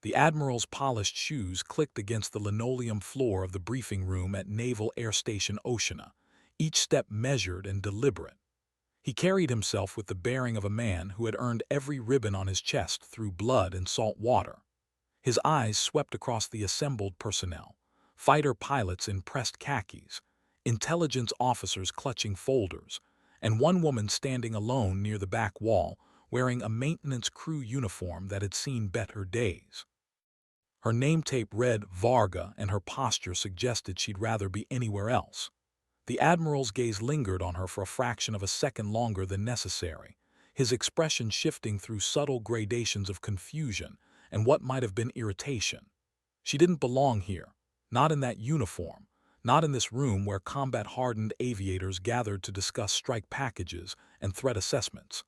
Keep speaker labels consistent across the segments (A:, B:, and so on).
A: The Admiral's polished shoes clicked against the linoleum floor of the briefing room at Naval Air Station Oceana, each step measured and deliberate. He carried himself with the bearing of a man who had earned every ribbon on his chest through blood and salt water. His eyes swept across the assembled personnel, fighter pilots in pressed khakis, intelligence officers clutching folders, and one woman standing alone near the back wall, wearing a maintenance crew uniform that had seen better days. Her name tape read Varga, and her posture suggested she'd rather be anywhere else. The Admiral's gaze lingered on her for a fraction of a second longer than necessary, his expression shifting through subtle gradations of confusion and what might have been irritation. She didn't belong here, not in that uniform, not in this room where combat-hardened aviators gathered to discuss strike packages and threat assessments.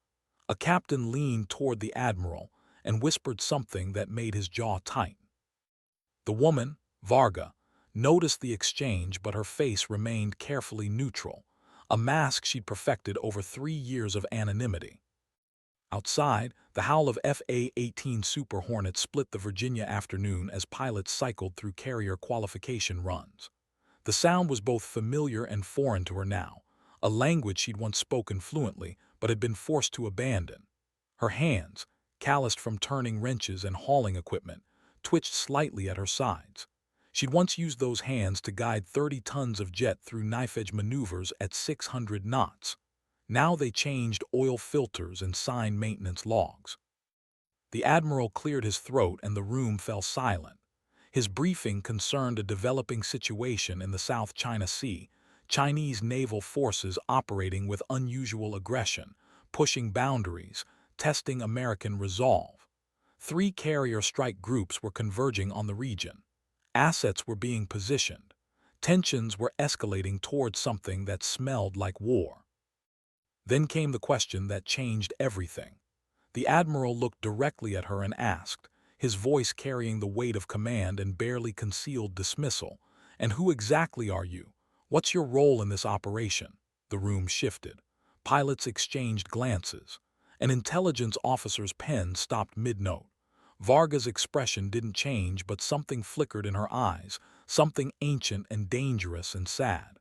A: A captain leaned toward the Admiral and whispered something that made his jaw tighten. The woman, Varga, noticed the exchange, but her face remained carefully neutral, a mask she'd perfected over 3 years of anonymity. Outside, the howl of FA-18 Super Hornets split the Virginia afternoon as pilots cycled through carrier qualification runs. The sound was both familiar and foreign to her now, a language she'd once spoken fluently but had been forced to abandon. Her hands, calloused from turning wrenches and hauling equipment, twitched slightly at her sides. She'd once used those hands to guide 30 tons of jet through knife-edge maneuvers at 600 knots. Now they changed oil filters and signed maintenance logs. The Admiral cleared his throat and the room fell silent. His briefing concerned a developing situation in the South China Sea, Chinese naval forces operating with unusual aggression, pushing boundaries, testing American resolve. 3 carrier strike groups were converging on the region. Assets were being positioned. Tensions were escalating towards something that smelled like war. Then came the question that changed everything. The Admiral looked directly at her and asked, his voice carrying the weight of command and barely concealed dismissal, "And who exactly are you? What's your role in this operation?" The room shifted. Pilots exchanged glances. An intelligence officer's pen stopped mid-note. Varga's expression didn't change, but something flickered in her eyes, something ancient and dangerous and sad.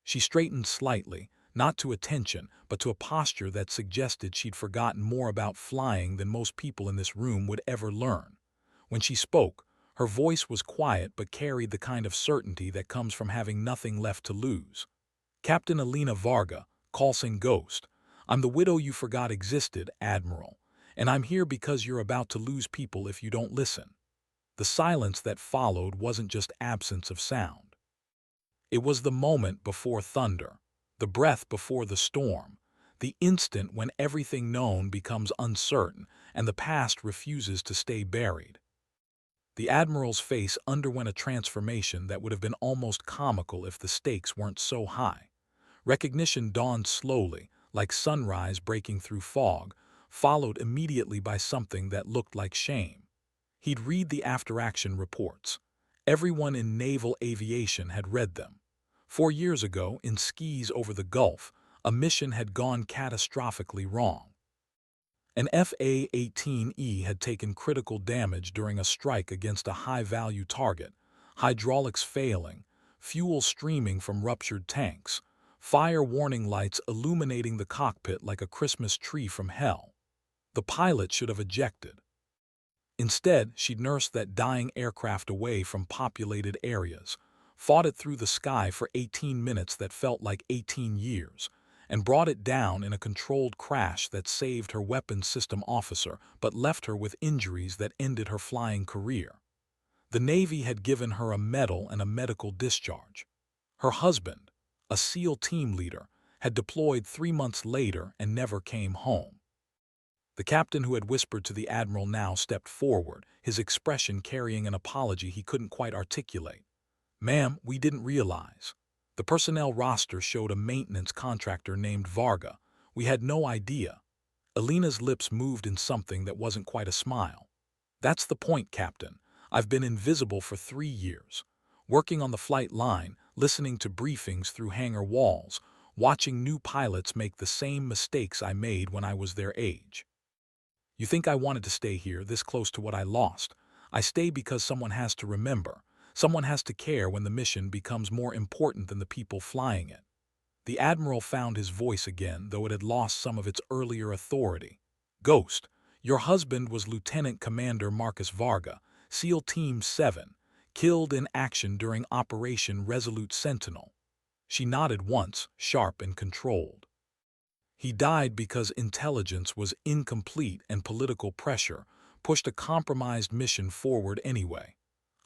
A: She straightened slightly, not to attention, but to a posture that suggested she'd forgotten more about flying than most people in this room would ever learn. When she spoke, her voice was quiet but carried the kind of certainty that comes from having nothing left to lose. "Captain Elena Varga, Coulson Ghost. I'm the widow you forgot existed, Admiral. And I'm here because you're about to lose people if you don't listen." The silence that followed wasn't just absence of sound. It was the moment before thunder, the breath before the storm, the instant when everything known becomes uncertain and the past refuses to stay buried. The Admiral's face underwent a transformation that would have been almost comical if the stakes weren't so high. Recognition dawned slowly, like sunrise breaking through fog, followed immediately by something that looked like shame. He'd read the after-action reports. Everyone in naval aviation had read them. 4 years ago, in skis over the Gulf, a mission had gone catastrophically wrong. An FA-18E had taken critical damage during a strike against a high-value target, hydraulics failing, fuel streaming from ruptured tanks, fire warning lights illuminating the cockpit like a Christmas tree from hell. The pilot should have ejected. Instead, she'd nursed that dying aircraft away from populated areas, fought it through the sky for 18 minutes that felt like 18 years, and brought it down in a controlled crash that saved her weapons system officer but left her with injuries that ended her flying career. The Navy had given her a medal and a medical discharge. Her husband, a SEAL team leader, had deployed 3 months later and never came home. The captain who had whispered to the Admiral now stepped forward, his expression carrying an apology he couldn't quite articulate. "Ma'am, we didn't realize. The personnel roster showed a maintenance contractor named Varga. We had no idea." Elena's lips moved in something that wasn't quite a smile. "That's the point, Captain. I've been invisible for 3 years, working on the flight line, listening to briefings through hangar walls, watching new pilots make the same mistakes I made when I was their age. You think I wanted to stay here, this close to what I lost? I stay because someone has to remember. Someone has to care when the mission becomes more important than the people flying it. The Admiral found his voice again, though it had lost some of its earlier authority. Ghost, your husband was Lieutenant Commander Marcus Varga, SEAL Team 7, killed in action during Operation Resolute Sentinel. She nodded once, sharp and controlled. He died because intelligence was incomplete and political pressure pushed a compromised mission forward anyway.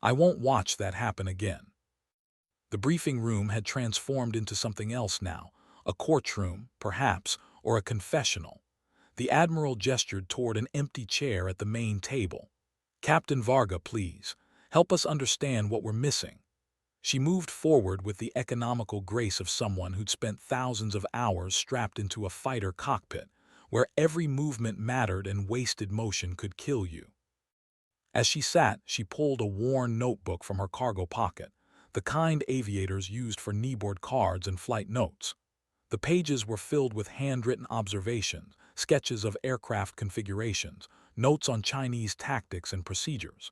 A: I won't watch that happen again. The briefing room had transformed into something else now, a courtroom, perhaps, or a confessional. The Admiral gestured toward an empty chair at the main table. Captain Varga, please, help us understand what we're missing. She moved forward with the economical grace of someone who'd spent thousands of hours strapped into a fighter cockpit, where every movement mattered and wasted motion could kill you. As she sat, she pulled a worn notebook from her cargo pocket, the kind aviators used for kneeboard cards and flight notes. The pages were filled with handwritten observations, sketches of aircraft configurations, notes on Chinese tactics and procedures.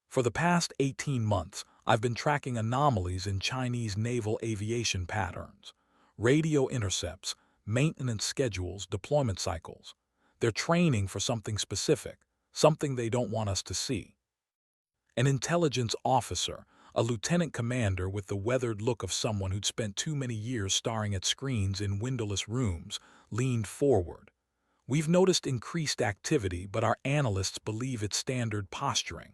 A: For the past 18 months, I've been tracking anomalies in Chinese naval aviation patterns, radio intercepts, maintenance schedules, deployment cycles. They're training for something specific, something they don't want us to see. An intelligence officer, a lieutenant commander with the weathered look of someone who'd spent too many years staring at screens in windowless rooms, leaned forward. We've noticed increased activity, but our analysts believe it's standard posturing.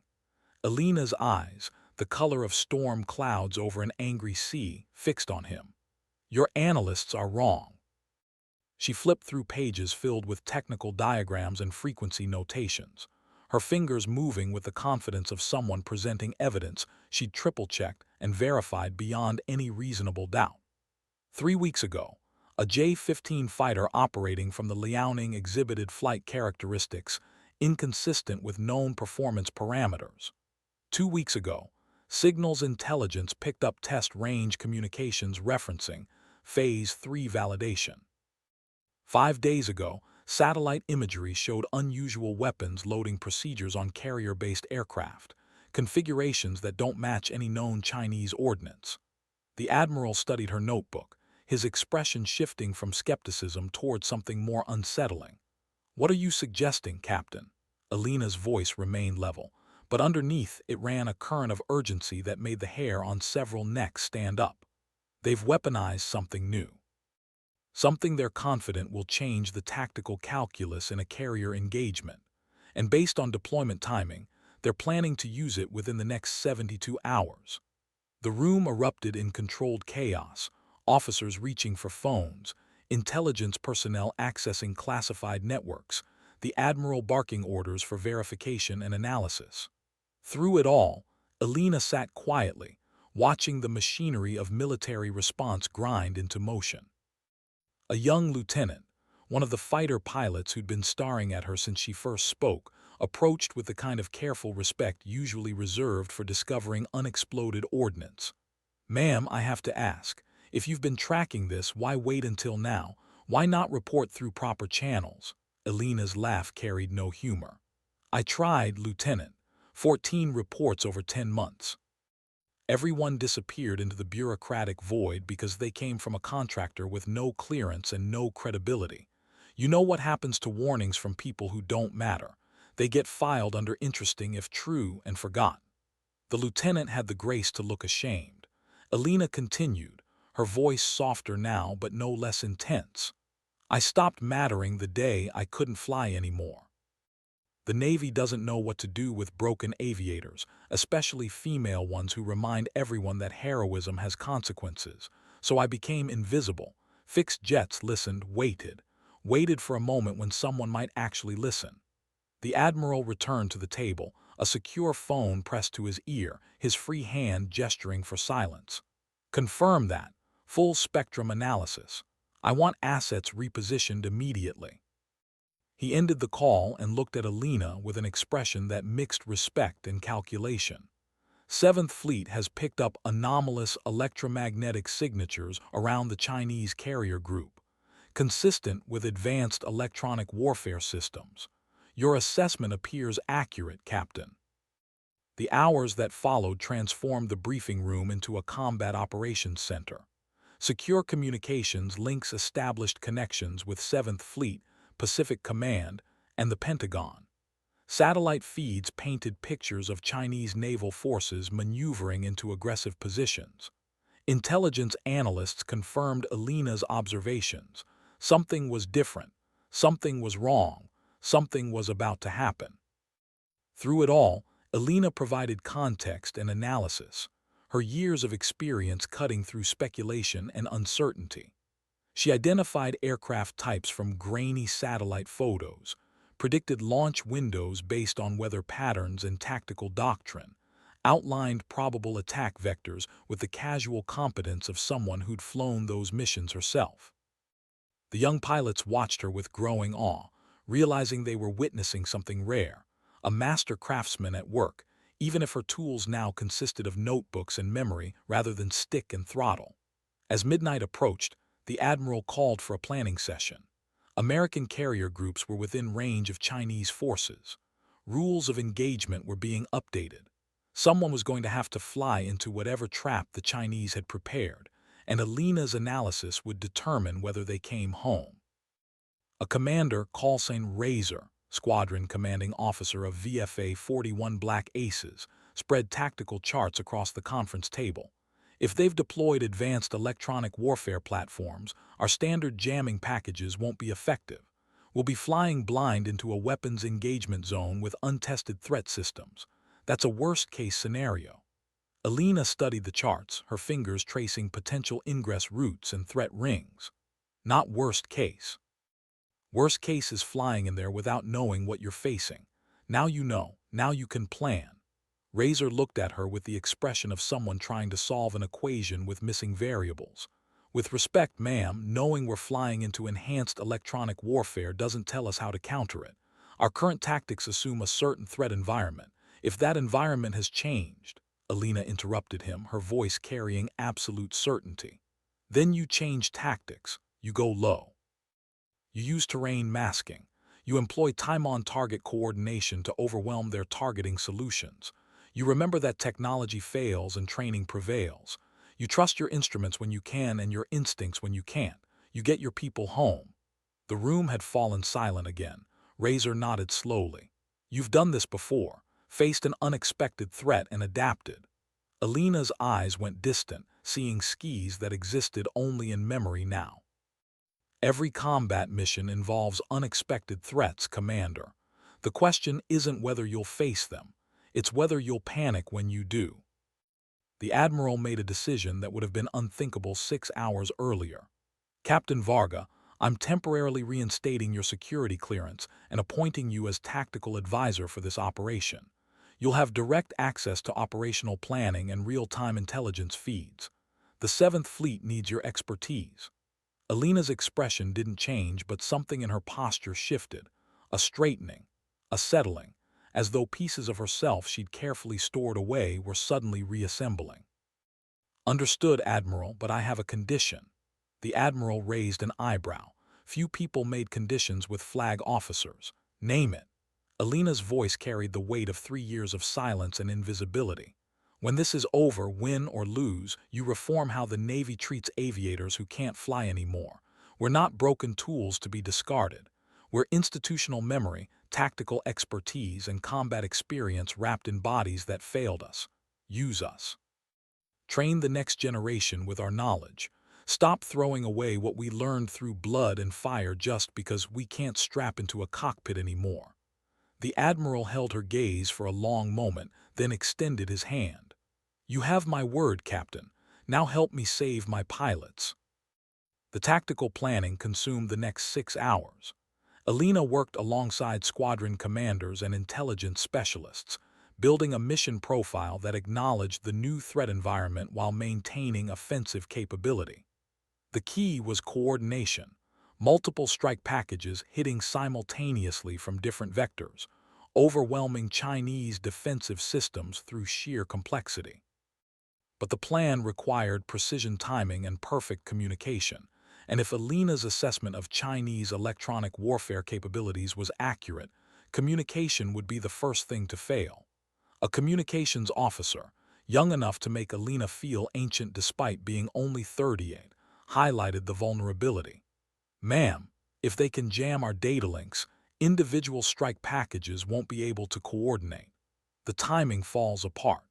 A: Alina's eyes, the color of storm clouds over an angry sea, fixed on him. Your analysts are wrong. She flipped through pages filled with technical diagrams and frequency notations, her fingers moving with the confidence of someone presenting evidence she'd triple-checked and verified beyond any reasonable doubt. 3 weeks ago, a J-15 fighter operating from the Liaoning exhibited flight characteristics inconsistent with known performance parameters. 2 weeks ago, Signals Intelligence picked up test range communications referencing Phase 3 validation. 5 days ago, satellite imagery showed unusual weapons loading procedures on carrier-based aircraft, configurations that don't match any known Chinese ordnance. The Admiral studied her notebook, his expression shifting from skepticism toward something more unsettling. What are you suggesting, Captain? Alina's voice remained level, but underneath it ran a current of urgency that made the hair on several necks stand up. They've weaponized something new. Something they're confident will change the tactical calculus in a carrier engagement. And based on deployment timing, they're planning to use it within the next 72 hours. The room erupted in controlled chaos, officers reaching for phones, intelligence personnel accessing classified networks, the Admiral barking orders for verification and analysis. Through it all, Alina sat quietly, watching the machinery of military response grind into motion. A young lieutenant, one of the fighter pilots who'd been staring at her since she first spoke, approached with the kind of careful respect usually reserved for discovering unexploded ordnance. Ma'am, I have to ask, if you've been tracking this, why wait until now? Why not report through proper channels? Alina's laugh carried no humor. I tried, Lieutenant. 14 reports over 10 months. Everyone disappeared into the bureaucratic void because they came from a contractor with no clearance and no credibility. You know what happens to warnings from people who don't matter. They get filed under interesting if true and forgotten. The lieutenant had the grace to look ashamed. Alina continued, her voice softer now but no less intense. I stopped mattering the day I couldn't fly anymore. The Navy doesn't know what to do with broken aviators, especially female ones who remind everyone that heroism has consequences. So I became invisible. Fixed jets listened, waited for a moment when someone might actually listen. The Admiral returned to the table, a secure phone pressed to his ear, his free hand gesturing for silence. Confirm that. Full spectrum analysis. I want assets repositioned immediately. He ended the call and looked at Alina with an expression that mixed respect and calculation. 7th Fleet has picked up anomalous electromagnetic signatures around the Chinese carrier group, consistent with advanced electronic warfare systems. Your assessment appears accurate, Captain. The hours that followed transformed the briefing room into a combat operations center. Secure communications links established connections with 7th Fleet, Pacific Command, and the Pentagon. Satellite feeds painted pictures of Chinese naval forces maneuvering into aggressive positions. Intelligence analysts confirmed Alina's observations. Something was different, something was wrong, something was about to happen. Through it all, Alina provided context and analysis, her years of experience cutting through speculation and uncertainty. She identified aircraft types from grainy satellite photos, predicted launch windows based on weather patterns and tactical doctrine, outlined probable attack vectors with the casual competence of someone who'd flown those missions herself. The young pilots watched her with growing awe, realizing they were witnessing something rare, a master craftsman at work, even if her tools now consisted of notebooks and memory rather than stick and throttle. As midnight approached, the Admiral called for a planning session. American carrier groups were within range of Chinese forces. Rules of engagement were being updated. Someone was going to have to fly into whatever trap the Chinese had prepared, and Alina's analysis would determine whether they came home. A commander, call sign Razor, squadron commanding officer of VFA 41 Black Aces, spread tactical charts across the conference table. If they've deployed advanced electronic warfare platforms, our standard jamming packages won't be effective. We'll be flying blind into a weapons engagement zone with untested threat systems. That's a worst-case scenario. Alina studied the charts, her fingers tracing potential ingress routes and threat rings. Not worst case. Worst case is flying in there without knowing what you're facing. Now you know, now you can plan. Razor looked at her with the expression of someone trying to solve an equation with missing variables. With respect, ma'am, knowing we're flying into enhanced electronic warfare doesn't tell us how to counter it. Our current tactics assume a certain threat environment. If that environment has changed, Alina interrupted him, her voice carrying absolute certainty. Then you change tactics, you go low. You use terrain masking. You employ time-on-target coordination to overwhelm their targeting solutions. You remember that technology fails and training prevails. You trust your instruments when you can and your instincts when you can't. You get your people home. The room had fallen silent again. Razor nodded slowly. You've done this before, faced an unexpected threat and adapted. Alina's eyes went distant, seeing skis that existed only in memory now. Every combat mission involves unexpected threats, Commander. The question isn't whether you'll face them. It's whether you'll panic when you do. The Admiral made a decision that would have been unthinkable 6 hours earlier. Captain Varga, I'm temporarily reinstating your security clearance and appointing you as tactical advisor for this operation. You'll have direct access to operational planning and real-time intelligence feeds. The 7th Fleet needs your expertise. Alina's expression didn't change, but something in her posture shifted, a straightening, a settling, as though pieces of herself she'd carefully stored away were suddenly reassembling. Understood, Admiral, but I have a condition. The Admiral raised an eyebrow. Few people made conditions with flag officers. Name it. Alina's voice carried the weight of 3 years of silence and invisibility. When this is over, win or lose, you reform how the Navy treats aviators who can't fly anymore. We're not broken tools to be discarded. We're institutional memory, tactical expertise, and combat experience wrapped in bodies that failed us. Use us. Train the next generation with our knowledge. Stop throwing away what we learned through blood and fire just because we can't strap into a cockpit anymore. The Admiral held her gaze for a long moment, then extended his hand. You have my word, Captain. Now help me save my pilots. The tactical planning consumed the next 6 hours. Alina worked alongside squadron commanders and intelligence specialists, building a mission profile that acknowledged the new threat environment while maintaining offensive capability. The key was coordination, multiple strike packages hitting simultaneously from different vectors, overwhelming Chinese defensive systems through sheer complexity. But the plan required precision timing and perfect communication, and if Alina's assessment of Chinese electronic warfare capabilities was accurate, communication would be the first thing to fail. a communications officer, young enough to make Alina feel ancient despite being only 38, highlighted the vulnerability. "Ma'am, if they can jam our data links, individual strike packages won't be able to coordinate. The timing falls apart."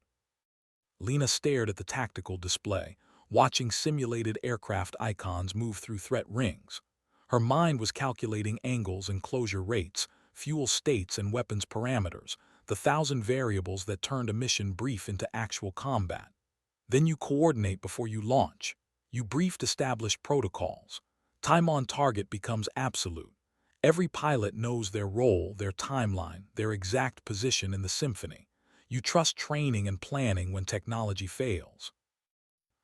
A: Lena stared at the tactical display, watching simulated aircraft icons move through threat rings. Her mind was calculating angles and closure rates, fuel states and weapons parameters, the 1,000 variables that turned a mission brief into actual combat. Then you coordinate before you launch. You briefed established protocols. Time on target becomes absolute. Every pilot knows their role, their timeline, their exact position in the symphony. You trust training and planning when technology fails.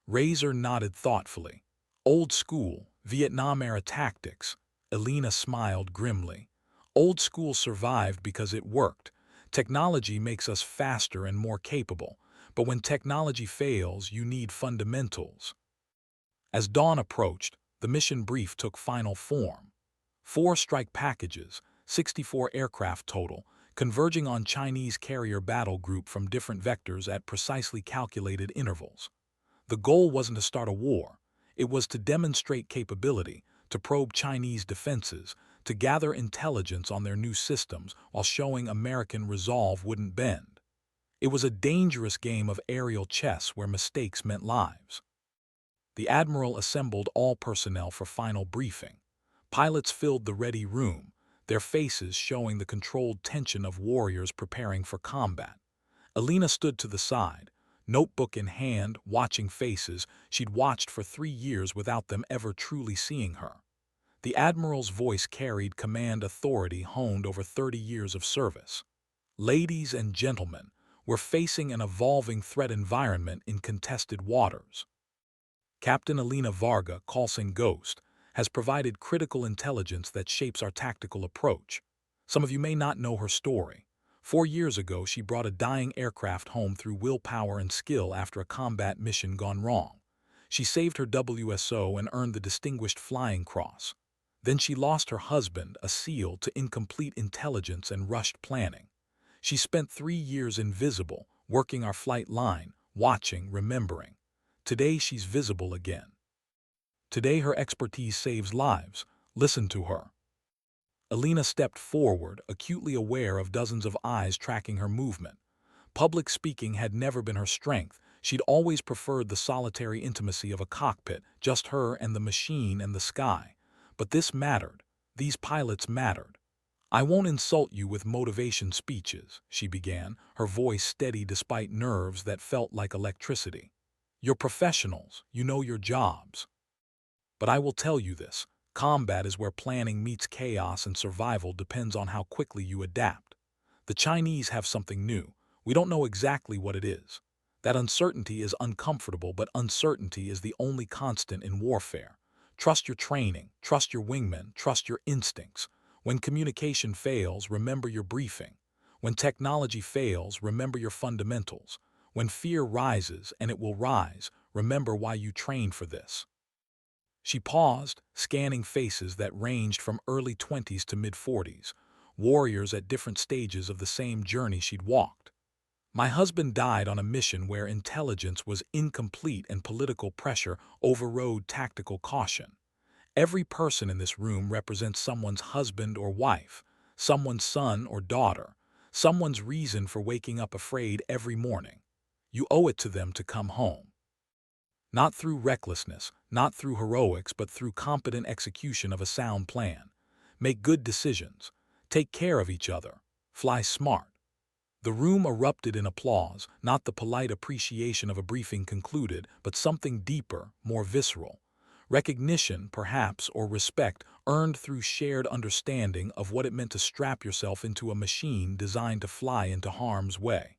A: Razor nodded thoughtfully. Old school, Vietnam-era tactics. Alina smiled grimly. Old school survived because it worked. Technology makes us faster and more capable, but when technology fails, you need fundamentals. As dawn approached, the mission brief took final form. 4 strike packages, 64 aircraft total, converging on Chinese carrier battle group from different vectors at precisely calculated intervals. The goal wasn't to start a war. It was to demonstrate capability, to probe Chinese defenses, to gather intelligence on their new systems while showing American resolve wouldn't bend. It was a dangerous game of aerial chess where mistakes meant lives. The Admiral assembled all personnel for final briefing. Pilots filled the ready room, their faces showing the controlled tension of warriors preparing for combat. Alina stood to the side, notebook in hand, watching faces she'd watched for 3 years without them ever truly seeing her. The Admiral's voice carried command authority honed over 30 years of service. "Ladies and gentlemen, we're facing an evolving threat environment in contested waters. Captain Alina Varga, Coulson Ghost, has provided critical intelligence that shapes our tactical approach. Some of you may not know her story. 4 years ago, she brought a dying aircraft home through willpower and skill after a combat mission gone wrong. She saved her WSO and earned the Distinguished Flying Cross. Then she lost her husband, a SEAL, to incomplete intelligence and rushed planning. She spent 3 years invisible, working our flight line, watching, remembering. Today she's visible again. Today her expertise saves lives. Listen to her." Alina stepped forward, acutely aware of dozens of eyes tracking her movement. Public speaking had never been her strength. She'd always preferred the solitary intimacy of a cockpit, just her and the machine and the sky. But this mattered. These pilots mattered. "I won't insult you with motivation speeches," she began, her voice steady despite nerves that felt like electricity. "You're professionals, you know your jobs. But I will tell you this, combat is where planning meets chaos and survival depends on how quickly you adapt. The Chinese have something new. We don't know exactly what it is. That uncertainty is uncomfortable, but uncertainty is the only constant in warfare. Trust your training, trust your wingmen, trust your instincts. When communication fails, remember your briefing. When technology fails, remember your fundamentals. When fear rises, and it will rise, remember why you trained for this." She paused, scanning faces that ranged from early 20s to mid-40s, warriors at different stages of the same journey she'd walked. "My husband died on a mission where intelligence was incomplete and political pressure overrode tactical caution. Every person in this room represents someone's husband or wife, someone's son or daughter, someone's reason for waking up afraid every morning. You owe it to them to come home. Not through recklessness, not through heroics, but through competent execution of a sound plan. Make good decisions. Take care of each other. Fly smart." The room erupted in applause, not the polite appreciation of a briefing concluded, but something deeper, more visceral. Recognition, perhaps, or respect earned through shared understanding of what it meant to strap yourself into a machine designed to fly into harm's way.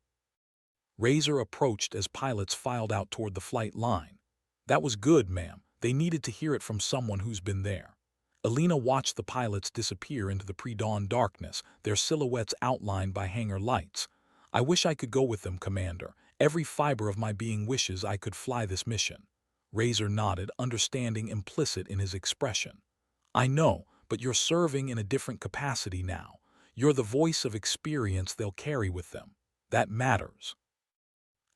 A: Razor approached as pilots filed out toward the flight line. "That was good, ma'am. They needed to hear it from someone who's been there." Alina watched the pilots disappear into the pre-dawn darkness, their silhouettes outlined by hangar lights. "I wish I could go with them, Commander. Every fiber of my being wishes I could fly this mission." Razor nodded, understanding implicit in his expression. "I know, but you're serving in a different capacity now. You're the voice of experience they'll carry with them. That matters.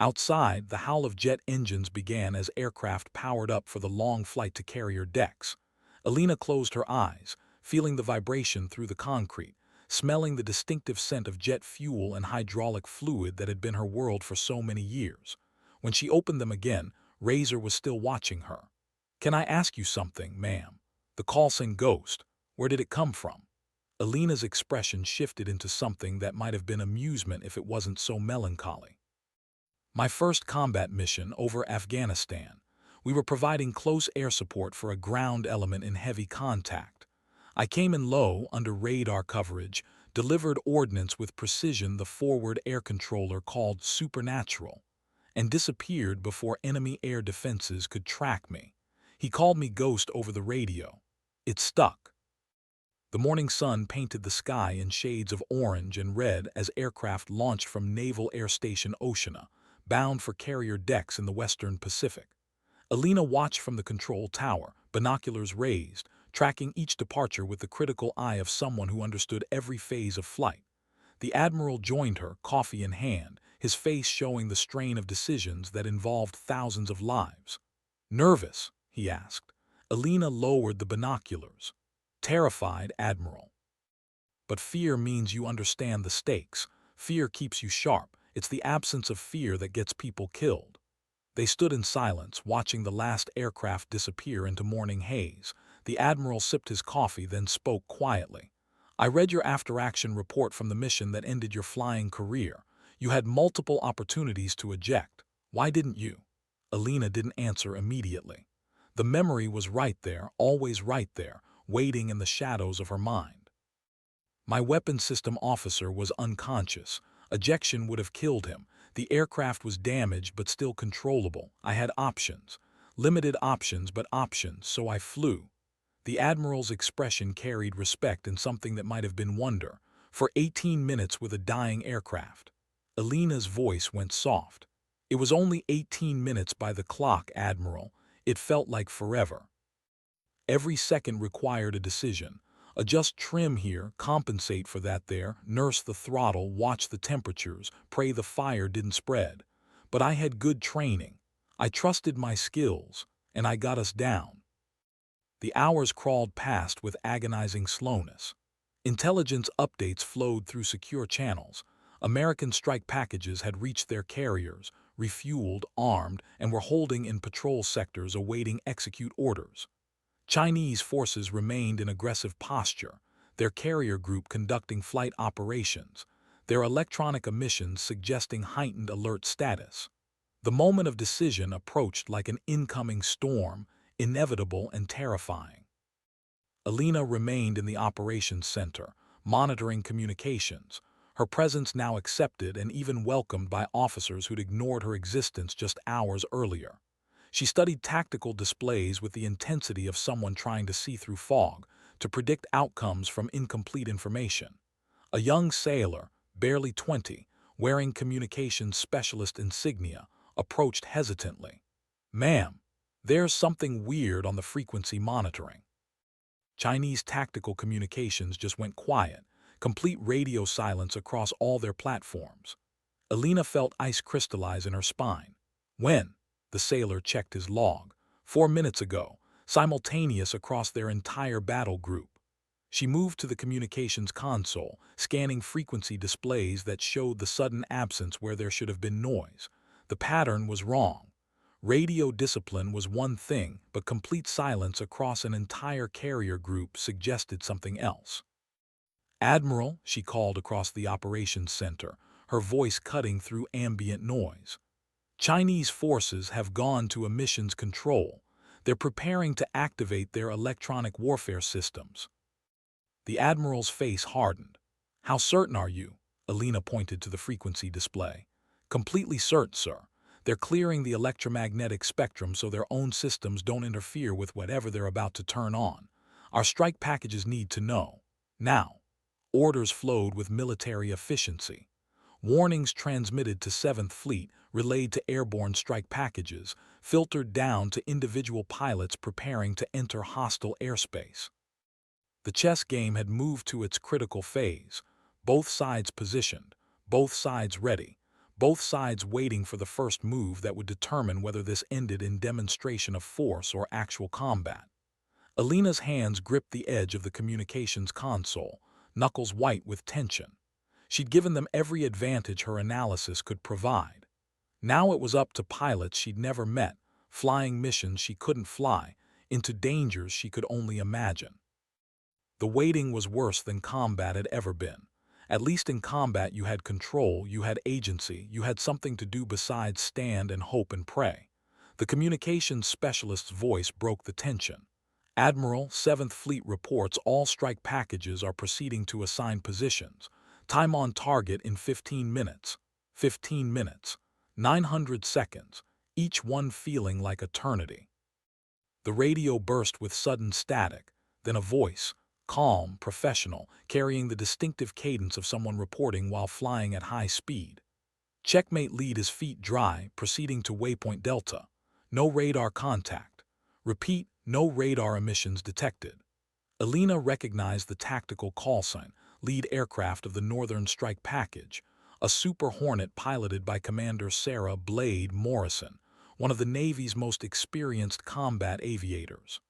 A: Outside, the howl of jet engines began as aircraft powered up for the long flight to carrier decks. Alina closed her eyes, feeling the vibration through the concrete, smelling the distinctive scent of jet fuel and hydraulic fluid that had been her world for so many years. When she opened them again, Razor was still watching her. "Can I ask you something, ma'am? The Coulson ghost, where did it come from?" Alina's expression shifted into something that might have been amusement if it wasn't so melancholy. "My first combat mission over Afghanistan. We were providing close air support for a ground element in heavy contact. I came in low under radar coverage, delivered ordnance with precision the forward air controller called Supernatural, and disappeared before enemy air defenses could track me. He called me Ghost over the radio. It stuck." The morning sun painted the sky in shades of orange and red as aircraft launched from Naval Air Station Oshina, bound for carrier decks in the western Pacific. Alina watched from the control tower, binoculars raised, tracking each departure with the critical eye of someone who understood every phase of flight. The Admiral joined her, coffee in hand, his face showing the strain of decisions that involved thousands of lives. "Nervous?" he asked. Alina lowered the binoculars. "Terrified, Admiral. But fear means you understand the stakes. Fear keeps you sharp. It's the absence of fear that gets people killed." They stood in silence, watching the last aircraft disappear into morning haze. The Admiral sipped his coffee, then spoke quietly. "I read your after-action report from the mission that ended your flying career. You had multiple opportunities to eject. Why didn't you?" Alina didn't answer immediately. The memory was right there, always right there, waiting in the shadows of her mind. "My weapons system officer was unconscious. Ejection would have killed him. The aircraft was damaged but still controllable. I had options. Limited options, but options, so I flew." The Admiral's expression carried respect in something that might have been wonder. "For 18 minutes with a dying aircraft." Alina's voice went soft. "It was only 18 minutes by the clock, Admiral. It felt like forever. Every second required a decision. Adjust trim here, compensate for that there, nurse the throttle, watch the temperatures, pray the fire didn't spread. But I had good training. I trusted my skills, and I got us down." The hours crawled past with agonizing slowness. Intelligence updates flowed through secure channels. American strike packages had reached their carriers, refueled, armed, and were holding in patrol sectors awaiting execute orders. Chinese forces remained in aggressive posture, their carrier group conducting flight operations, their electronic emissions suggesting heightened alert status. The moment of decision approached like an incoming storm, inevitable and terrifying. Alina remained in the operations center, monitoring communications, her presence now accepted and even welcomed by officers who'd ignored her existence just hours earlier. She studied tactical displays with the intensity of someone trying to see through fog, to predict outcomes from incomplete information. A young sailor, barely 20, wearing communications specialist insignia, approached hesitantly. "Ma'am, there's something weird on the frequency monitoring." Chinese tactical communications just went quiet, complete radio silence across all their platforms. Alina felt ice crystallize in her spine. "When?" The sailor checked his log. 4 minutes ago, simultaneous across their entire battle group." She moved to the communications console, scanning frequency displays that showed the sudden absence where there should have been noise. The pattern was wrong. Radio discipline was one thing, but complete silence across an entire carrier group suggested something else. "Admiral," she called across the operations center, her voice cutting through ambient noise. "Chinese forces have gone to emissions control. They're preparing to activate their electronic warfare systems." The Admiral's face hardened. "How certain are you?" Alina pointed to the frequency display. "Completely certain, sir. They're clearing the electromagnetic spectrum so their own systems don't interfere with whatever they're about to turn on. Our strike packages need to know. Now." Orders flowed with military efficiency. Warnings transmitted to 7th Fleet, relayed to airborne strike packages, filtered down to individual pilots preparing to enter hostile airspace. The chess game had moved to its critical phase. Both sides positioned, both sides ready. both sides waiting for the first move that would determine whether this ended in demonstration of force or actual combat. Alina's hands gripped the edge of the communications console, knuckles white with tension. She'd given them every advantage her analysis could provide. Now it was up to pilots she'd never met, flying missions she couldn't fly, into dangers she could only imagine. The waiting was worse than combat had ever been. At least in combat you had control, you had agency, you had something to do besides stand and hope and pray. The communications specialist's voice broke the tension. Admiral, 7th Fleet reports all strike packages are proceeding to assigned positions. Time on target in 15 minutes. 15 minutes. 900 seconds, each one feeling like eternity. The radio burst with sudden static, then a voice, calm, professional, carrying the distinctive cadence of someone reporting while flying at high speed. Checkmate lead his feet dry, proceeding to waypoint Delta. No radar contact. Repeat, no radar emissions detected. Alina recognized the tactical call sign, lead aircraft of the Northern Strike Package, a Super Hornet piloted by Commander Sarah Blade Morrison, one of the Navy's most experienced combat aviators.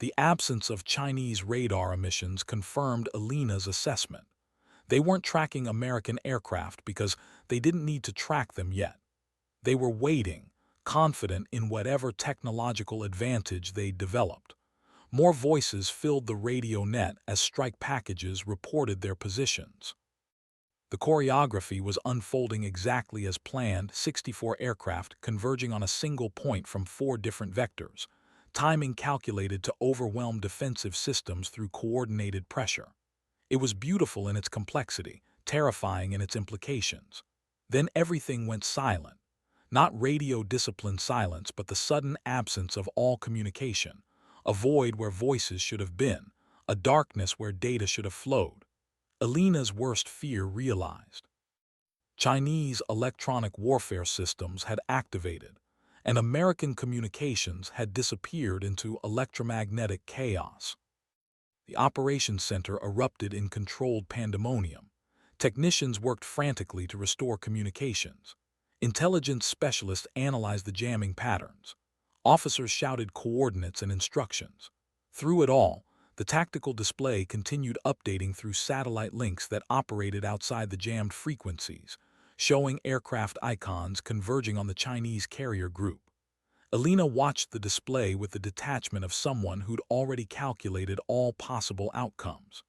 A: The absence of Chinese radar emissions confirmed Alina's assessment. They weren't tracking American aircraft because they didn't need to track them yet. They were waiting, confident in whatever technological advantage they'd developed. More voices filled the radio net as strike packages reported their positions. The choreography was unfolding exactly as planned, 64 aircraft converging on a single point from 4 different vectors, timing calculated to overwhelm defensive systems through coordinated pressure. It was beautiful in its complexity, terrifying in its implications. Then everything went silent. Not radio-disciplined silence, but the sudden absence of all communication, a void where voices should have been, a darkness where data should have flowed. Alina's worst fear realized. Chinese electronic warfare systems had activated, and American communications had disappeared into electromagnetic chaos. The operations center erupted in controlled pandemonium. Technicians worked frantically to restore communications. Intelligence specialists analyzed the jamming patterns. Officers shouted coordinates and instructions. Through it all, the tactical display continued updating through satellite links that operated outside the jammed frequencies, showing aircraft icons converging on the Chinese carrier group. Alina watched the display with the detachment of someone who'd already calculated all possible outcomes.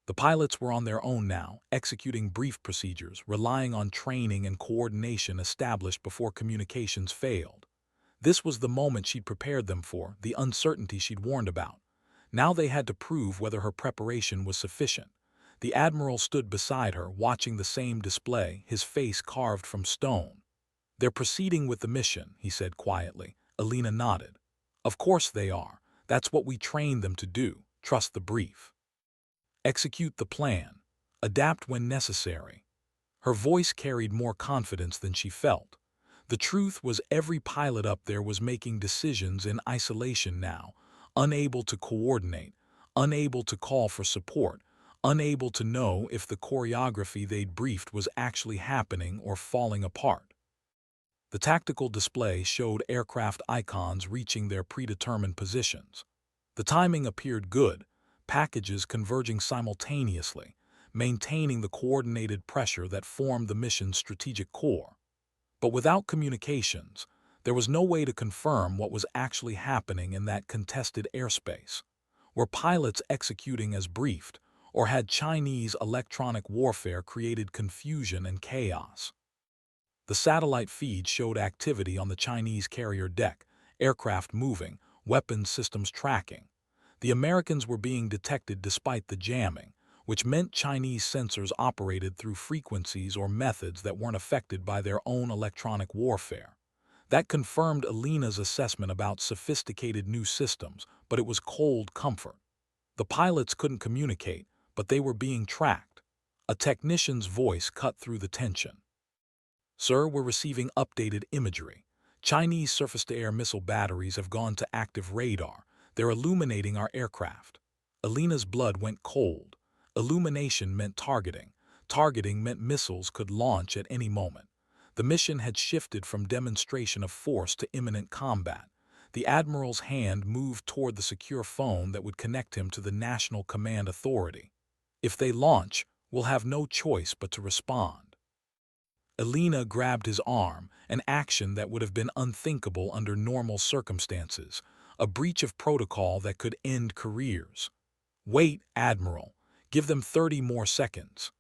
A: The pilots were on their own now, executing brief procedures, relying on training and coordination established before communications failed. This was the moment she'd prepared them for, the uncertainty she'd warned about. Now they had to prove whether her preparation was sufficient. The Admiral stood beside her, watching the same display, his face carved from stone. "They're proceeding with the mission," he said quietly. Alina nodded. "Of course they are. That's what we trained them to do. Trust the brief. Execute the plan. Adapt when necessary." Her voice carried more confidence than she felt. The truth was every pilot up there was making decisions in isolation now, unable to coordinate, unable to call for support, unable to know if the choreography they'd briefed was actually happening or falling apart. The tactical display showed aircraft icons reaching their predetermined positions. The timing appeared good, packages converging simultaneously, maintaining the coordinated pressure that formed the mission's strategic core. But without communications, there was no way to confirm what was actually happening in that contested airspace. Were pilots executing as briefed, or had Chinese electronic warfare created confusion and chaos? The satellite feed showed activity on the Chinese carrier deck, aircraft moving, weapons systems tracking. The Americans were being detected despite the jamming, which meant Chinese sensors operated through frequencies or methods that weren't affected by their own electronic warfare. That confirmed Alina's assessment about sophisticated new systems, but it was cold comfort. The pilots couldn't communicate, but they were being tracked. A technician's voice cut through the tension. "Sir, we're receiving updated imagery. Chinese surface-to-air missile batteries have gone to active radar. They're illuminating our aircraft." Alina's blood went cold. Illumination meant targeting. Targeting meant missiles could launch at any moment. The mission had shifted from demonstration of force to imminent combat. The Admiral's hand moved toward the secure phone that would connect him to the National Command Authority. If they launch, we'll have no choice but to respond. Elena grabbed his arm, an action that would have been unthinkable under normal circumstances, a breach of protocol that could end careers. "Wait, Admiral. Give them 30 more seconds."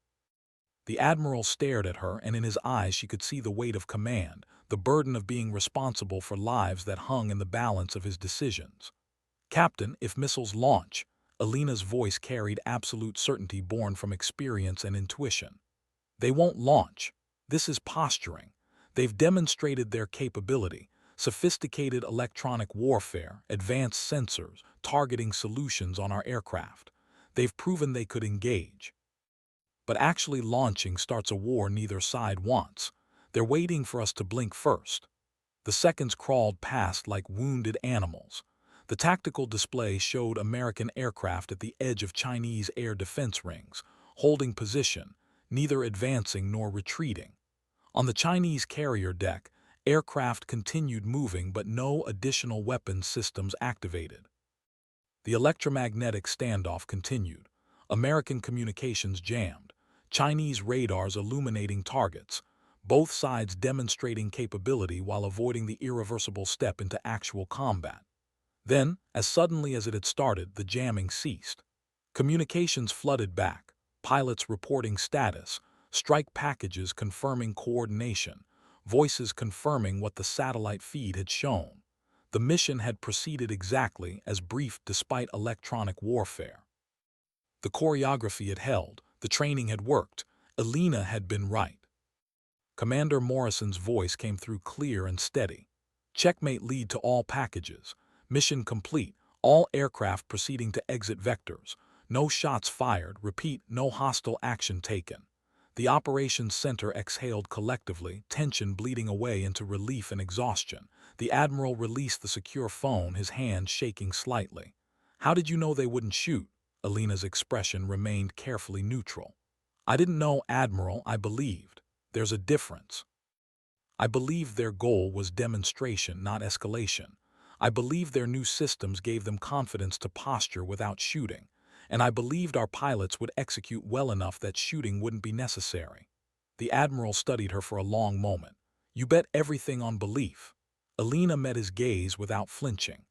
A: The Admiral stared at her, and in his eyes she could see the weight of command, the burden of being responsible for lives that hung in the balance of his decisions. "Captain, if missiles launch," Elena's voice carried absolute certainty born from experience and intuition. "They won't launch. This is posturing. They've demonstrated their capability, sophisticated electronic warfare, advanced sensors, targeting solutions on our aircraft. They've proven they could engage. But actually launching starts a war neither side wants. They're waiting for us to blink first." The seconds crawled past like wounded animals. The tactical display showed American aircraft at the edge of Chinese air defense rings, holding position, neither advancing nor retreating. On the Chinese carrier deck, aircraft continued moving but no additional weapons systems activated. The electromagnetic standoff continued. American communications jammed, Chinese radars illuminating targets, both sides demonstrating capability while avoiding the irreversible step into actual combat. Then, as suddenly as it had started, the jamming ceased. Communications flooded back, pilots reporting status, strike packages confirming coordination, voices confirming what the satellite feed had shown. The mission had proceeded exactly as briefed despite electronic warfare. The choreography had held, the training had worked, Elena had been right. Commander Morrison's voice came through clear and steady. "Checkmate lead to all packages. Mission complete. All aircraft proceeding to exit vectors. No shots fired. Repeat, no hostile action taken." The operations center exhaled collectively, tension bleeding away into relief and exhaustion. The Admiral released the secure phone, his hand shaking slightly. "How did you know they wouldn't shoot?" Elena's expression remained carefully neutral. "I didn't know, Admiral. I believed. There's a difference. I believed their goal was demonstration, not escalation. I believed their new systems gave them confidence to posture without shooting. And I believed our pilots would execute well enough that shooting wouldn't be necessary." The Admiral studied her for a long moment. "You bet everything on belief." Elena met his gaze without flinching.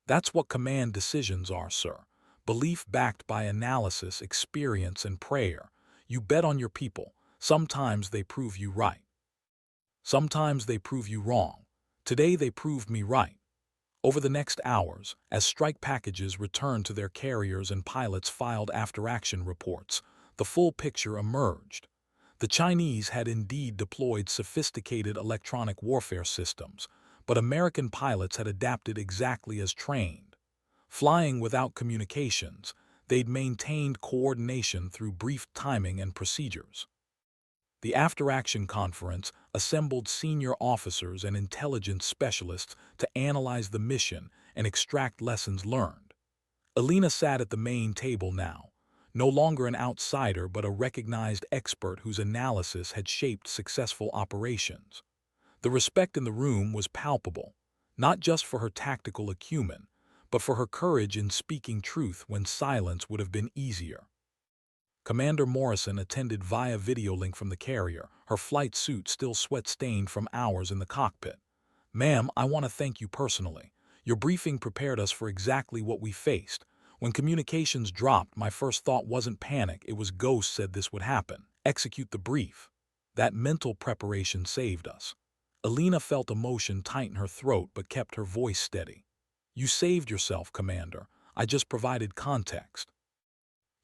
A: "That's what command decisions are, sir. Belief backed by analysis, experience, and prayer. You bet on your people. Sometimes they prove you right. Sometimes they prove you wrong. Today they proved me right." Over the next hours, as strike packages returned to their carriers and pilots filed after-action reports, the full picture emerged. The Chinese had indeed deployed sophisticated electronic warfare systems, but American pilots had adapted exactly as trained. Flying without communications, they'd maintained coordination through brief timing and procedures. The after-action conference assembled senior officers and intelligence specialists to analyze the mission and extract lessons learned. Elena sat at the main table now, no longer an outsider but a recognized expert whose analysis had shaped successful operations. The respect in the room was palpable, not just for her tactical acumen, but for her courage in speaking truth when silence would have been easier. Commander Morrison attended via video link from the carrier, her flight suit still sweat-stained from hours in the cockpit. "Ma'am, I want to thank you personally. Your briefing prepared us for exactly what we faced. When communications dropped, my first thought wasn't panic, it was Ghost said this would happen. Execute the brief." That mental preparation saved us. Elena felt emotion tighten her throat but kept her voice steady. "You saved yourself, Commander. I just provided context.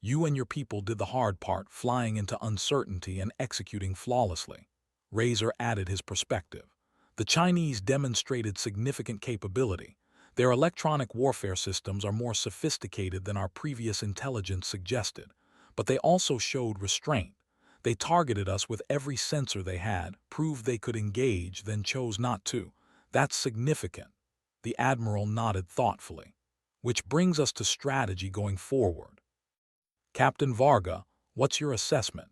A: You and your people did the hard part, flying into uncertainty and executing flawlessly." Razor added his perspective. "The Chinese demonstrated significant capability. Their electronic warfare systems are more sophisticated than our previous intelligence suggested, but they also showed restraint. They targeted us with every sensor they had, proved they could engage, then chose not to. That's significant." The Admiral nodded thoughtfully. "Which brings us to strategy going forward. Captain Varga, what's your assessment?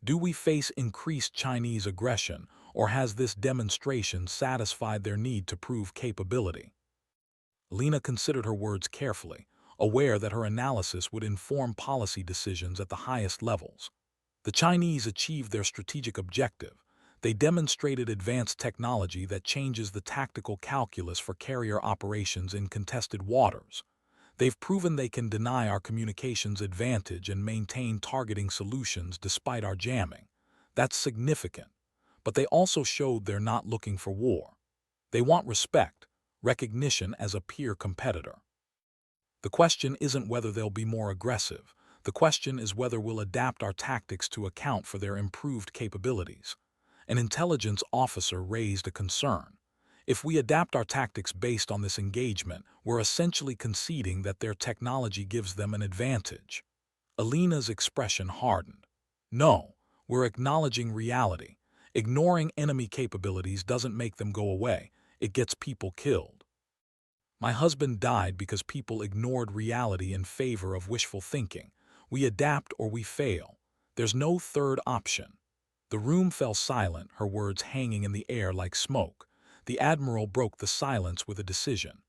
A: Do we face increased Chinese aggression, or has this demonstration satisfied their need to prove capability? Lena considered her words carefully, aware that her analysis would inform policy decisions at the highest levels. The Chinese achieved their strategic objective. They demonstrated advanced technology that changes the tactical calculus for carrier operations in contested waters. They've proven they can deny our communications advantage and maintain targeting solutions despite our jamming. That's significant. But they also showed they're not looking for war. They want respect, recognition as a peer competitor. The question isn't whether they'll be more aggressive. The question is whether we'll adapt our tactics to account for their improved capabilities. An intelligence officer raised a concern. If we adapt our tactics based on this engagement, we're essentially conceding that their technology gives them an advantage. Alina's expression hardened. No, we're acknowledging reality. Ignoring enemy capabilities doesn't make them go away. It gets people killed. My husband died because people ignored reality in favor of wishful thinking. We adapt or we fail. There's no third option. The room fell silent, her words hanging in the air like smoke. The Admiral broke the silence with a decision.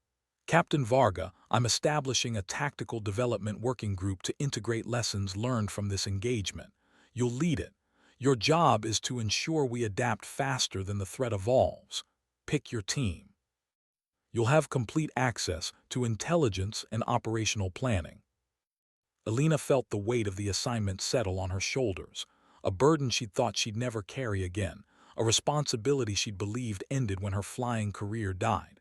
A: Captain Varga, I'm establishing a tactical development working group to integrate lessons learned from this engagement. You'll lead it. Your job is to ensure we adapt faster than the threat evolves. Pick your team. You'll have complete access to intelligence and operational planning. Alina felt the weight of the assignment settle on her shoulders, a burden she'd thought she'd never carry again, a responsibility she'd believed ended when her flying career died.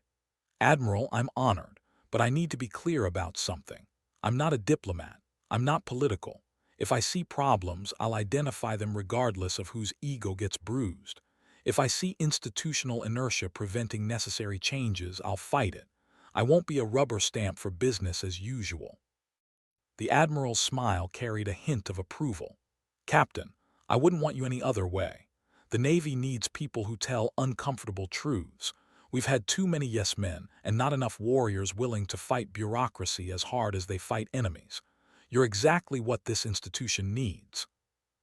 A: Admiral, I'm honored, but I need to be clear about something. I'm not a diplomat. I'm not political. If I see problems, I'll identify them regardless of whose ego gets bruised. If I see institutional inertia preventing necessary changes, I'll fight it. I won't be a rubber stamp for business as usual. The Admiral's smile carried a hint of approval. Captain, I wouldn't want you any other way. The Navy needs people who tell uncomfortable truths. We've had too many yes men and not enough warriors willing to fight bureaucracy as hard as they fight enemies. You're exactly what this institution needs.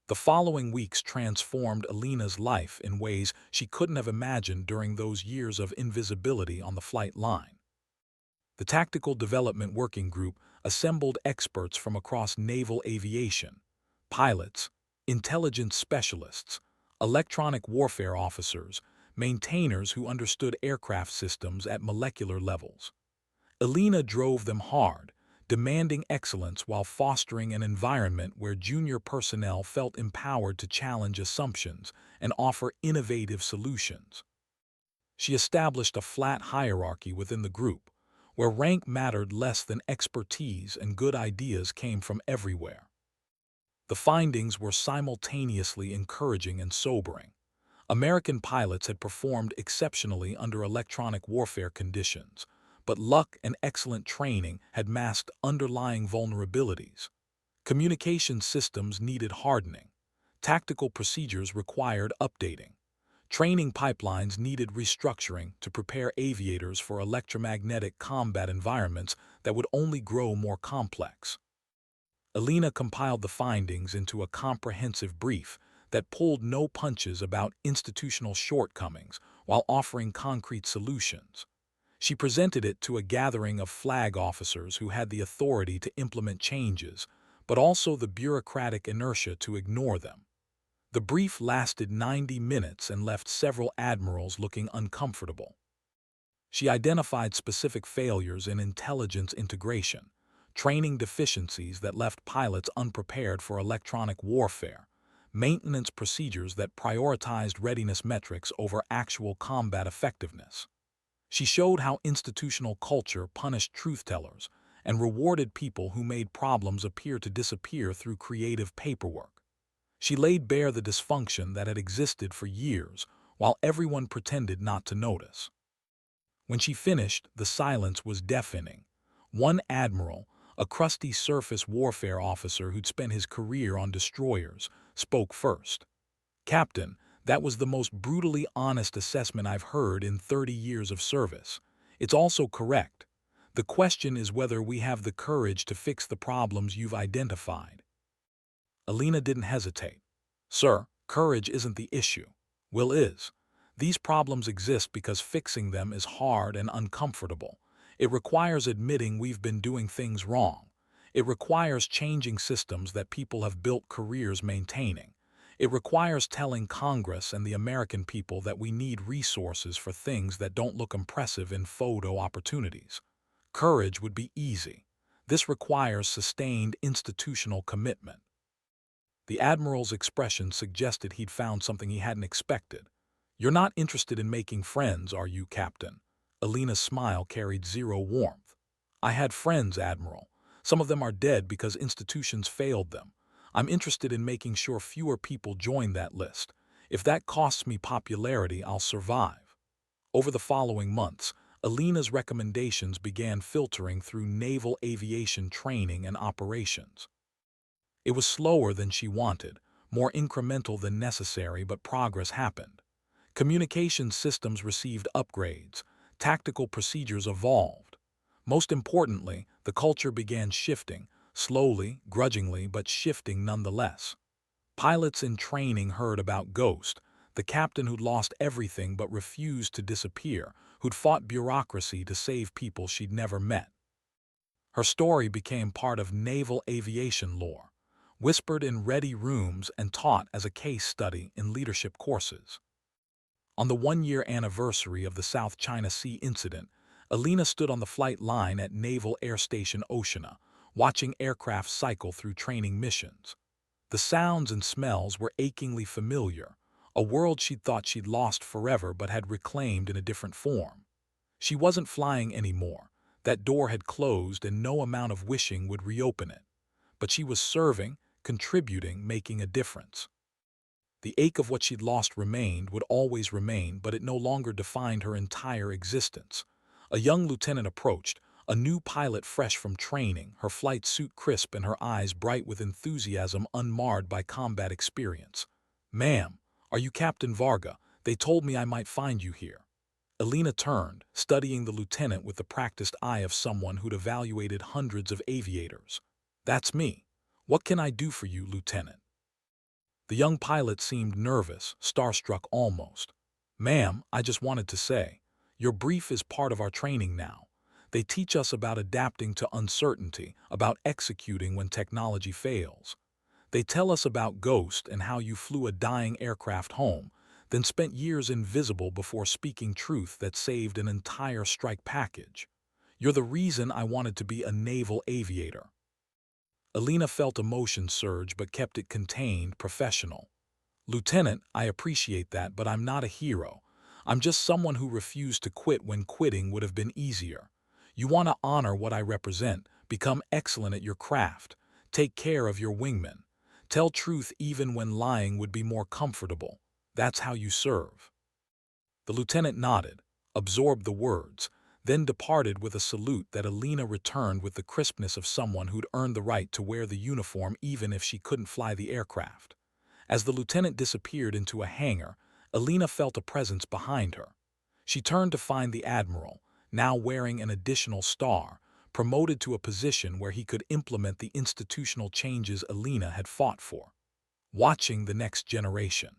A: The following weeks transformed Alina's life in ways she couldn't have imagined during those years of invisibility on the flight line. The Tactical Development Working Group assembled experts from across naval aviation, pilots, intelligence specialists, electronic warfare officers, maintainers who understood aircraft systems at molecular levels. Alina drove them hard, demanding excellence while fostering an environment where junior personnel felt empowered to challenge assumptions and offer innovative solutions. She established a flat hierarchy within the group, where rank mattered less than expertise and good ideas came from everywhere. The findings were simultaneously encouraging and sobering. American pilots had performed exceptionally under electronic warfare conditions, but luck and excellent training had masked underlying vulnerabilities. Communication systems needed hardening. Tactical procedures required updating. Training pipelines needed restructuring to prepare aviators for electromagnetic combat environments that would only grow more complex. Alina compiled the findings into a comprehensive brief that pulled no punches about institutional shortcomings while offering concrete solutions. She presented it to a gathering of flag officers who had the authority to implement changes, but also the bureaucratic inertia to ignore them. The brief lasted 90 minutes and left several admirals looking uncomfortable. She identified specific failures in intelligence integration, training deficiencies that left pilots unprepared for electronic warfare, maintenance procedures that prioritized readiness metrics over actual combat effectiveness. She showed how institutional culture punished truth-tellers and rewarded people who made problems appear to disappear through creative paperwork. She laid bare the dysfunction that had existed for years while everyone pretended not to notice. When she finished, the silence was deafening. One admiral, a crusty surface warfare officer who'd spent his career on destroyers, spoke first. Captain, that was the most brutally honest assessment I've heard in 30 years of service. It's also correct. The question is whether we have the courage to fix the problems you've identified. Alina didn't hesitate. Sir, courage isn't the issue. Will is. These problems exist because fixing them is hard and uncomfortable. It requires admitting we've been doing things wrong. It requires changing systems that people have built careers maintaining. It requires telling Congress and the American people that we need resources for things that don't look impressive in photo opportunities. Courage would be easy. This requires sustained institutional commitment. The Admiral's expression suggested he'd found something he hadn't expected. "You're not interested in making friends, are you, Captain?" Alina's smile carried zero warmth. "I had friends, Admiral. Some of them are dead because institutions failed them. I'm interested in making sure fewer people join that list. If that costs me popularity, I'll survive." Over the following months, Alina's recommendations began filtering through naval aviation training and operations. It was slower than she wanted, more incremental than necessary, but progress happened. Communication systems received upgrades, tactical procedures evolved. Most importantly, the culture began shifting, slowly, grudgingly, but shifting nonetheless. Pilots in training heard about Ghost, the captain who'd lost everything but refused to disappear, who'd fought bureaucracy to save people she'd never met. Her story became part of naval aviation lore, whispered in ready rooms and taught as a case study in leadership courses. On the one-year anniversary of the South China Sea incident, Alina stood on the flight line at Naval Air Station Oshina, watching aircraft cycle through training missions. The sounds and smells were achingly familiar, a world she'd thought she'd lost forever but had reclaimed in a different form. She wasn't flying anymore. That door had closed and no amount of wishing would reopen it. But she was serving, contributing, making a difference. The ache of what she'd lost remained, would always remain, but it no longer defined her entire existence. A young lieutenant approached, a new pilot fresh from training, her flight suit crisp and her eyes bright with enthusiasm unmarred by combat experience. "Ma'am, are you Captain Varga? They told me I might find you here." Alina turned, studying the lieutenant with the practiced eye of someone who'd evaluated hundreds of aviators. "That's me. What can I do for you, Lieutenant?" The young pilot seemed nervous, starstruck almost. "Ma'am, I just wanted to say, your brief is part of our training now. They teach us about adapting to uncertainty, about executing when technology fails. They tell us about Ghost and how you flew a dying aircraft home, then spent years invisible before speaking truth that saved an entire strike package. You're the reason I wanted to be a naval aviator." Alina felt emotion surge but kept it contained, professional. "Lieutenant, I appreciate that, but I'm not a hero. I'm just someone who refused to quit when quitting would have been easier. You want to honor what I represent, become excellent at your craft, take care of your wingmen, tell truth even when lying would be more comfortable. That's how you serve." The lieutenant nodded, absorbed the words, then departed with a salute that Alina returned with the crispness of someone who'd earned the right to wear the uniform even if she couldn't fly the aircraft. As the lieutenant disappeared into a hangar, Alina felt a presence behind her. She turned to find the Admiral, now wearing an additional star, promoted to a position where he could implement the institutional changes Alina had fought for. "Watching the next generation?"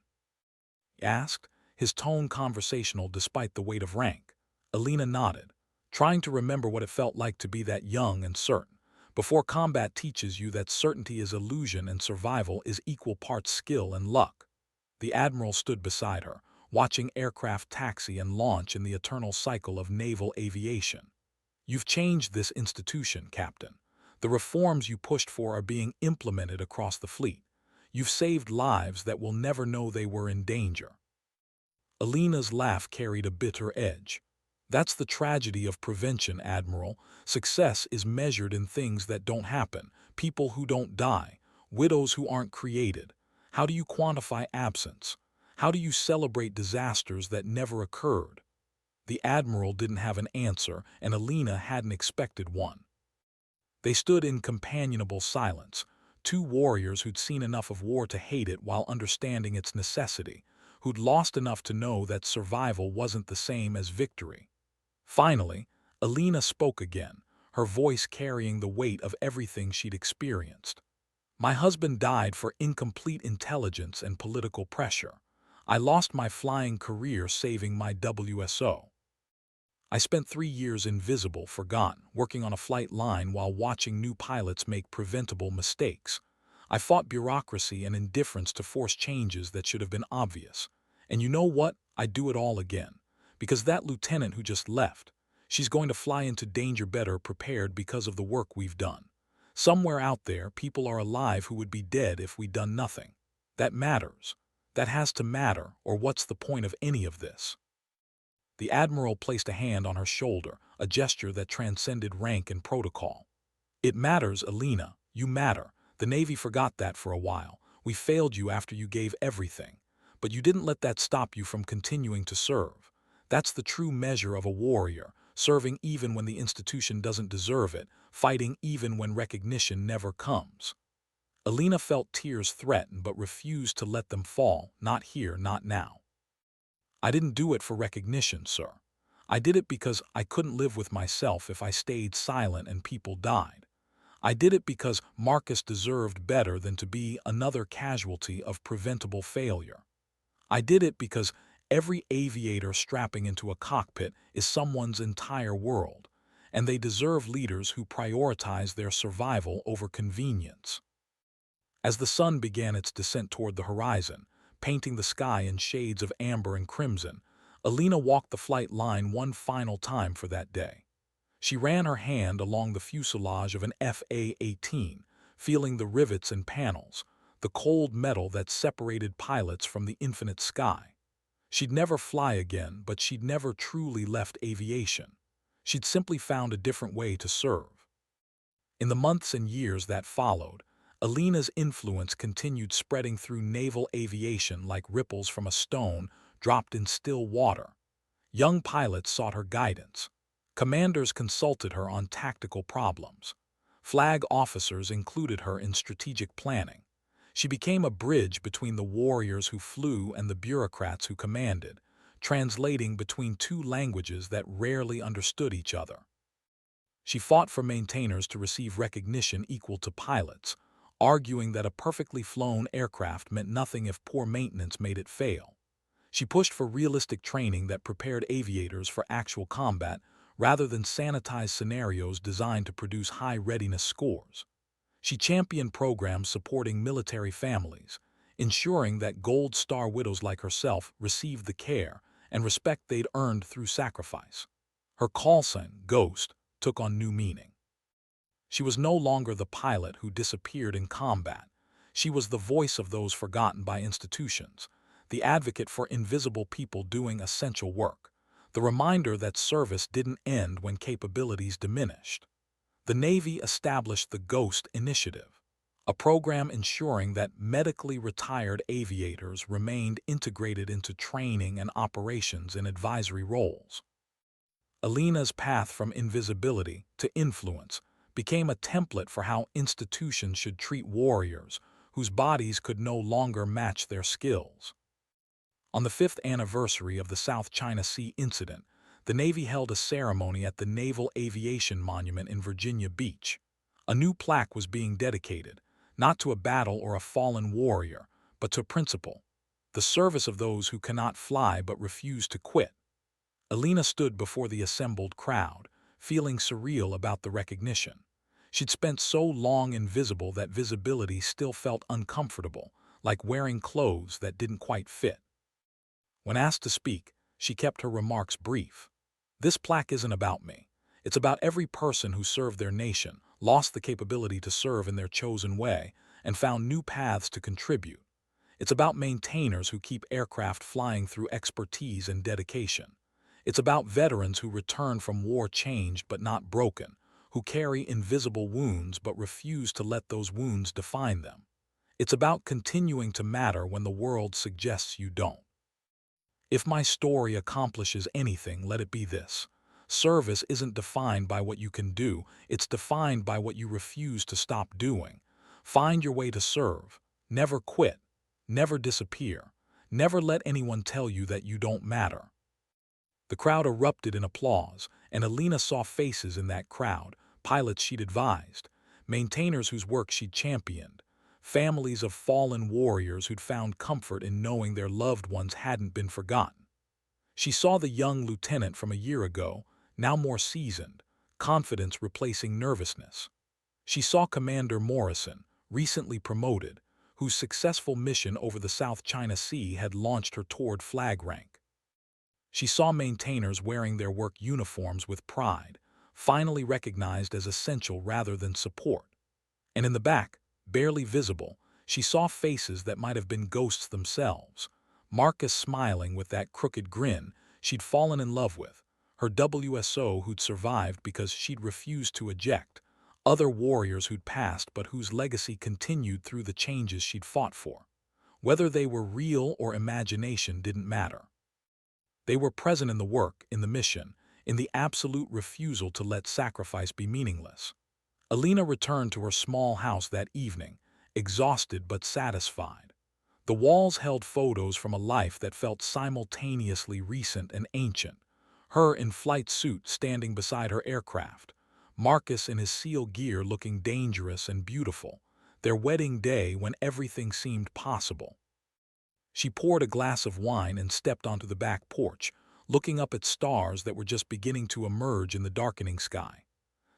A: he asked, his tone conversational despite the weight of rank. Alina nodded, trying to remember what it felt like to be that young and certain, before combat teaches you that certainty is illusion and survival is equal parts skill and luck. The Admiral stood beside her, watching aircraft taxi and launch in the eternal cycle of naval aviation. "You've changed this institution, Captain. The reforms you pushed for are being implemented across the fleet. You've saved lives that will never know they were in danger." Alina's laugh carried a bitter edge. "That's the tragedy of prevention, Admiral. Success is measured in things that don't happen, people who don't die, widows who aren't created. How do you quantify absence? How do you celebrate disasters that never occurred?" The Admiral didn't have an answer, and Alina hadn't expected one. They stood in companionable silence, two warriors who'd seen enough of war to hate it while understanding its necessity, who'd lost enough to know that survival wasn't the same as victory. Finally, Alina spoke again, her voice carrying the weight of everything she'd experienced. My husband died for incomplete intelligence and political pressure. I lost my flying career saving my WSO. I spent 3 years invisible, forgotten, working on a flight line while watching new pilots make preventable mistakes. I fought bureaucracy and indifference to force changes that should have been obvious. And you know what? I'd do it all again. Because that lieutenant who just left, she's going to fly into danger better prepared because of the work we've done. Somewhere out there, people are alive who would be dead if we'd done nothing. That matters. That has to matter, or what's the point of any of this? The Admiral placed a hand on her shoulder, a gesture that transcended rank and protocol. It matters, Alina. You matter. The Navy forgot that for a while. We failed you after you gave everything. But you didn't let that stop you from continuing to serve. That's the true measure of a warrior, serving even when the institution doesn't deserve it, fighting even when recognition never comes. Alina felt tears threaten but refused to let them fall, not here, not now. I didn't do it for recognition, sir. I did it because I couldn't live with myself if I stayed silent and people died. I did it because Marcus deserved better than to be another casualty of preventable failure. I did it because every aviator strapping into a cockpit is someone's entire world, and they deserve leaders who prioritize their survival over convenience. As the sun began its descent toward the horizon, painting the sky in shades of amber and crimson, Alina walked the flight line one final time for that day. She ran her hand along the fuselage of an FA-18, feeling the rivets and panels, the cold metal that separated pilots from the infinite sky. She'd never fly again, but she'd never truly left aviation. She'd simply found a different way to serve. In the months and years that followed, Alina's influence continued spreading through naval aviation like ripples from a stone dropped in still water. Young pilots sought her guidance. Commanders consulted her on tactical problems. Flag officers included her in strategic planning. She became a bridge between the warriors who flew and the bureaucrats who commanded, translating between two languages that rarely understood each other. She fought for maintainers to receive recognition equal to pilots, arguing that a perfectly flown aircraft meant nothing if poor maintenance made it fail. She pushed for realistic training that prepared aviators for actual combat rather than sanitized scenarios designed to produce high readiness scores. She championed programs supporting military families, ensuring that Gold Star widows like herself received the care and respect they'd earned through sacrifice. Her call sign, Ghost, took on new meaning. She was no longer the pilot who disappeared in combat. She was the voice of those forgotten by institutions, the advocate for invisible people doing essential work, the reminder that service didn't end when capabilities diminished. The Navy established the Ghost Initiative, a program ensuring that medically retired aviators remained integrated into training and operations in advisory roles. Alina's path from invisibility to influence became a template for how institutions should treat warriors whose bodies could no longer match their skills. On the 5th anniversary of the South China Sea incident, the Navy held a ceremony at the Naval Aviation Monument in Virginia Beach. A new plaque was being dedicated, not to a battle or a fallen warrior, but to principle, the service of those who cannot fly but refuse to quit. Alina stood before the assembled crowd, feeling surreal about the recognition. She'd spent so long invisible that visibility still felt uncomfortable, like wearing clothes that didn't quite fit. When asked to speak, she kept her remarks brief. This plaque isn't about me. It's about every person who served their nation, lost the capability to serve in their chosen way, and found new paths to contribute. It's about maintainers who keep aircraft flying through expertise and dedication. It's about veterans who return from war changed but not broken, who carry invisible wounds but refuse to let those wounds define them. It's about continuing to matter when the world suggests you don't. If my story accomplishes anything, let it be this. Service isn't defined by what you can do, it's defined by what you refuse to stop doing. Find your way to serve. Never quit. Never disappear. Never let anyone tell you that you don't matter. The crowd erupted in applause, and Alina saw faces in that crowd, pilots she'd advised, maintainers whose work she'd championed, families of fallen warriors who'd found comfort in knowing their loved ones hadn't been forgotten. She saw the young lieutenant from a year ago, now more seasoned, confidence replacing nervousness. She saw Commander Morrison, recently promoted, whose successful mission over the South China Sea had launched her toward flag rank. She saw maintainers wearing their work uniforms with pride, finally recognized as essential rather than support. And in the back, barely visible, she saw faces that might have been ghosts themselves. Marcus smiling with that crooked grin she'd fallen in love with, her WSO who'd survived because she'd refused to eject, other warriors who'd passed but whose legacy continued through the changes she'd fought for. Whether they were real or imagination didn't matter. They were present in the work, in the mission, in the absolute refusal to let sacrifice be meaningless. Alina returned to her small house that evening, exhausted but satisfied. The walls held photos from a life that felt simultaneously recent and ancient. Her in flight suit standing beside her aircraft, Marcus in his SEAL gear looking dangerous and beautiful, their wedding day when everything seemed possible. She poured a glass of wine and stepped onto the back porch, looking up at stars that were just beginning to emerge in the darkening sky.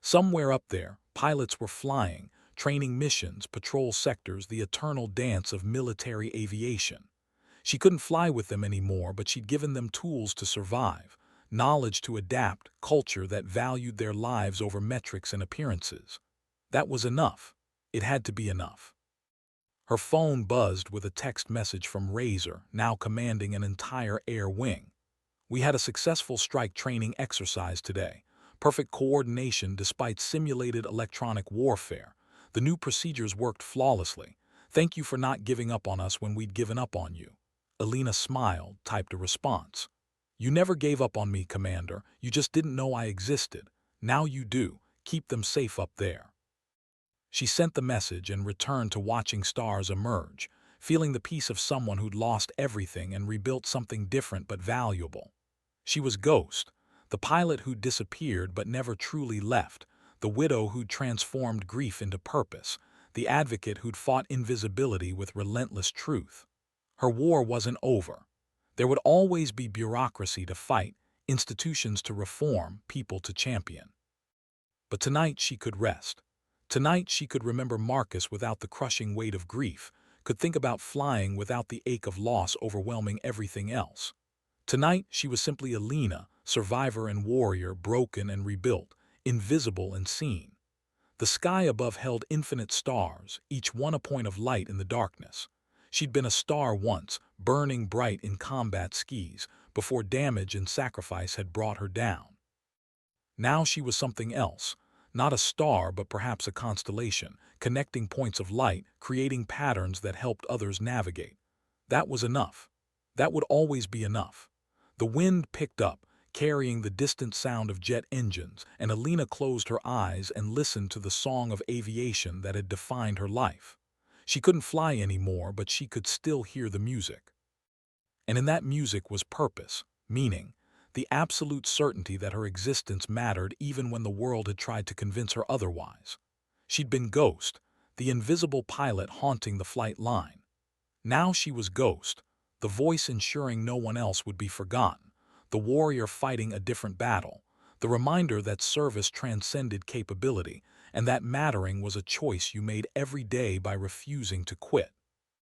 A: Somewhere up there, pilots were flying, training missions, patrol sectors, the eternal dance of military aviation. She couldn't fly with them anymore, but she'd given them tools to survive, knowledge to adapt, culture that valued their lives over metrics and appearances. That was enough. It had to be enough. Her phone buzzed with a text message from Razor, now commanding an entire air wing. "We had a successful strike training exercise today. Perfect coordination despite simulated electronic warfare. The new procedures worked flawlessly. Thank you for not giving up on us when we'd given up on you." Alina smiled, typed a response. "You never gave up on me, Commander. You just didn't know I existed. Now you do. Keep them safe up there." She sent the message and returned to watching stars emerge, feeling the peace of someone who'd lost everything and rebuilt something different but valuable. She was Ghost, the pilot who'd disappeared but never truly left, the widow who'd transformed grief into purpose, the advocate who'd fought invisibility with relentless truth. Her war wasn't over. There would always be bureaucracy to fight, institutions to reform, people to champion. But tonight she could rest. Tonight she could remember Marcus without the crushing weight of grief, could think about flying without the ache of loss overwhelming everything else. Tonight she was simply Alina, survivor and warrior, broken and rebuilt, invisible and seen. The sky above held infinite stars, each one a point of light in the darkness. She'd been a star once, burning bright in combat skis, before damage and sacrifice had brought her down. Now she was something else. Not a star, but perhaps a constellation, connecting points of light, creating patterns that helped others navigate. That was enough. That would always be enough. The wind picked up, carrying the distant sound of jet engines, and Alina closed her eyes and listened to the song of aviation that had defined her life. She couldn't fly anymore, but she could still hear the music. And in that music was purpose, meaning, the absolute certainty that her existence mattered even when the world had tried to convince her otherwise. She'd been Ghost, the invisible pilot haunting the flight line. Now she was Ghost, the voice ensuring no one else would be forgotten, the warrior fighting a different battle, the reminder that service transcended capability, and that mattering was a choice you made every day by refusing to quit.